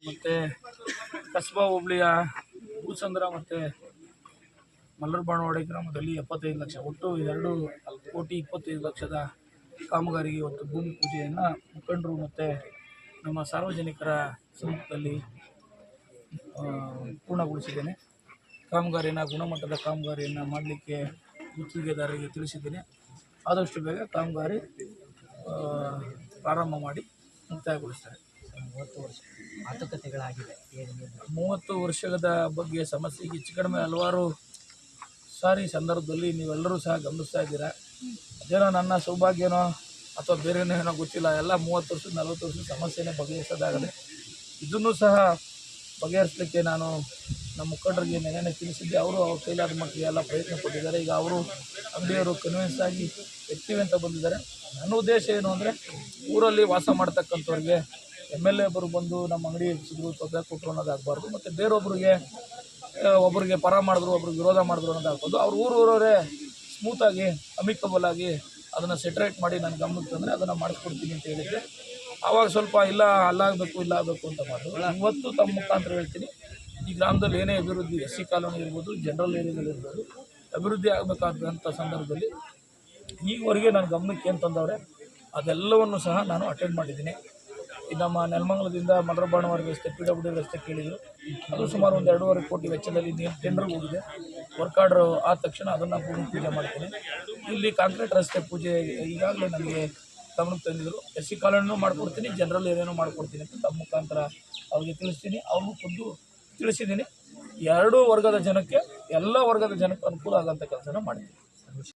ಮತ್ತು ಕಸ್ಬಾ ಹೋಬಳಿಯ ಭೂಸಂದ್ರ ಮತ್ತು ಮಲ್ಲರಬಾಣವಾಡಿ ಗ್ರಾಮದಲ್ಲಿ 75 ಲಕ್ಷ, ಒಟ್ಟು 2,25,00,000 ಕಾಮಗಾರಿಗೆ ಇವತ್ತು ಭೂಮಿ ಪೂಜೆಯನ್ನು ಮುಖಂಡರು ಮತ್ತು ನಮ್ಮ ಸಾರ್ವಜನಿಕರ ಸಮ್ಮುಖದಲ್ಲಿ ಪೂರ್ಣಗೊಳಿಸಿದ್ದೇನೆ. ಕಾಮಗಾರಿನ ಗುಣಮಟ್ಟದ ಕಾಮಗಾರಿಯನ್ನು ಮಾಡಲಿಕ್ಕೆ ಗುತ್ತಿಗೆದಾರರಿಗೆ ತಿಳಿಸಿದ್ದೇನೆ. ಆದಷ್ಟು ಬೇಗ ಕಾಮಗಾರಿ ಪ್ರಾರಂಭ ಮಾಡಿ ಮುಕ್ತಾಯಗೊಳಿಸ್ತಾರೆ. 30 ವರ್ಷ ಮಾತುಕತೆಗಳಾಗಿದೆ. 30 ವರ್ಷದ ಬಗ್ಗೆ ಸಮಸ್ಯೆ ಹೆಚ್ಚು ಕಡಿಮೆ ಹಲವಾರು ಸಾರಿ ಸಂದರ್ಭದಲ್ಲಿ ನೀವೆಲ್ಲರೂ ಸಹ ಗಮನಿಸ್ತಾ ಇದ್ದೀರಾ. ಅದೇನೋ ನನ್ನ ಸೌಭಾಗ್ಯನೋ ಅಥವಾ ಬೇರೆನೋ ಏನೋ ಗೊತ್ತಿಲ್ಲ, ಎಲ್ಲ 30 ವರ್ಷದ 40 ವರ್ಷದ ಸಮಸ್ಯೆನೇ ಬಗೆಹರಿಸೋದಾಗದೆ. ಇದನ್ನು ಸಹ ಬಗೆಹರಿಸಲಿಕ್ಕೆ ನಾನು ನಮ್ಮ ಮುಖಂಡರಿಗೆ ನೆನೆ ತಿಳಿಸಿದ್ದೆ. ಅವರು ಅವ್ರ ಕೈಲಾದ ಮಟ್ಟಿಗೆ ಎಲ್ಲ ಪ್ರಯತ್ನ ಪಟ್ಟಿದ್ದಾರೆ. ಈಗ ಅವರು ಅಂಗಡಿಯವರು ಕನ್ವಿನ್ಸ್ ಆಗಿ ಎಕ್ಟಿವ್ ಅಂತ ಬಂದಿದ್ದಾರೆ. ನನ್ನ ಉದ್ದೇಶ ಏನು ಅಂದರೆ, ಊರಲ್ಲಿ ವಾಸ ಮಾಡ್ತಕ್ಕಂಥವ್ರಿಗೆ MLA ಒಬ್ಬರು ಬಂದು ನಮ್ಮ ಅಂಗಡಿ ಹೆಚ್ಚಿದ್ರು, ತೊಂದರೆ ಕೊಟ್ಟರು ಅನ್ನೋದಾಗಬಾರ್ದು. ಮತ್ತು ಬೇರೊಬ್ಬರಿಗೆ ಒಬ್ಬರಿಗೆ ಪರ ಮಾಡಿದ್ರು, ಒಬ್ರಿಗೆ ವಿರೋಧ ಮಾಡಿದ್ರು ಅನ್ನೋದಾಗ್ಬೋದು. ಅವ್ರು ಊರವರೇ ಸ್ಮೂತಾಗಿ ಅಮಿಕಬಲ್ ಆಗಿ ಅದನ್ನು ಸೆಟ್ರೇಟ್ ಮಾಡಿ ನನ್ನ ಗಮನಕ್ಕೆ ತಂದರೆ ಅದನ್ನು ಮಾಡಿಸ್ಕೊಡ್ತೀನಿ ಅಂತ ಹೇಳಿದ್ದೆ. ಆವಾಗ ಸ್ವಲ್ಪ ಇಲ್ಲ ಅಲ್ಲಾಗಬೇಕು ಇಲ್ಲಾಗಬೇಕು ಅಂತ ಮಾಡಿದ್ರು. ಇವತ್ತು ತಮ್ಮ ಮುಖಾಂತರ ಹೇಳ್ತೀನಿ, ಈ ಗ್ರಾಮದಲ್ಲಿ ಏನೇ ಅಭಿವೃದ್ಧಿ, SC ಕಾಲೋನಿ ಇರ್ಬೋದು, ಜನರಲ್ ಏರಿಯಾದಲ್ಲಿ ಇರ್ಬೋದು, ಅಭಿವೃದ್ಧಿ ಆಗಬೇಕಾದಂಥ ಸಂದರ್ಭದಲ್ಲಿ ಈವರೆಗೆ ನನ್ನ ಗಮನಕ್ಕೆ ಏನು ತಂದವ್ರೆ ಅದೆಲ್ಲವನ್ನು ಸಹ ನಾನು ಅಟೆಂಡ್ ಮಾಡಿದ್ದೀನಿ. ಈ ನಮ್ಮ ನೆಲಮಂಗಲದಿಂದ ಮಲ್ಲರಬಾಣವಾಡಿ ರಸ್ತೆ PWD ರಸ್ತೆ ಕೇಳಿದರು, ಅದು ಸುಮಾರು ಒಂದು 2.5 ಕೋಟಿ ವೆಚ್ಚದಲ್ಲಿ ಟೆಂಡರ್ಗೆ ಹೋಗಿದೆ. ವರ್ಕ್ ಆರ್ಡ್ರು ಆದ ತಕ್ಷಣ ಅದನ್ನು ಭೂಮಿ ಪೂಜೆ ಮಾಡ್ತೀನಿ. ಇಲ್ಲಿ ಕಾಂಕ್ರೀಟ್ ರಸ್ತೆ ಪೂಜೆ ಈಗಾಗಲೇ ನನಗೆ ಗಮನಕ್ಕೆ ತಂದಿದ್ದರು. SC ಕಾಲೋನಿನೂ ಮಾಡಿಕೊಡ್ತೀನಿ, ಜನರಲ್ ಏನೇನೋ ಮಾಡಿಕೊಡ್ತೀನಿ ಅಂತ ತಮ್ಮ ಮುಖಾಂತರ ಅವ್ರಿಗೆ ತಿಳಿಸ್ತೀನಿ. ಅವ್ರಿಗೂ ಖುದ್ದು ತಿಳಿಸಿದ್ದೀನಿ. ಎರಡೂ ವರ್ಗದ ಜನಕ್ಕೆ, ಎಲ್ಲ ವರ್ಗದ ಜನಕ್ಕೆ ಅನುಕೂಲ ಆಗೋಂಥ ಕೆಲಸನ ಮಾಡಿದ್ದೀನಿ.